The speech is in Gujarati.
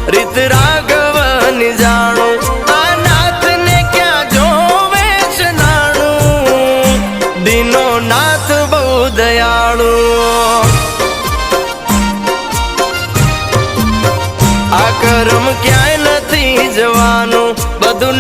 રીત રાઘવની જાણું આ નાથને ક્યાં જોવે છે નાણું દીનો નાથ બહુ દયાળુ આ કર્મ ક્યાંય નથી જવાનું બધું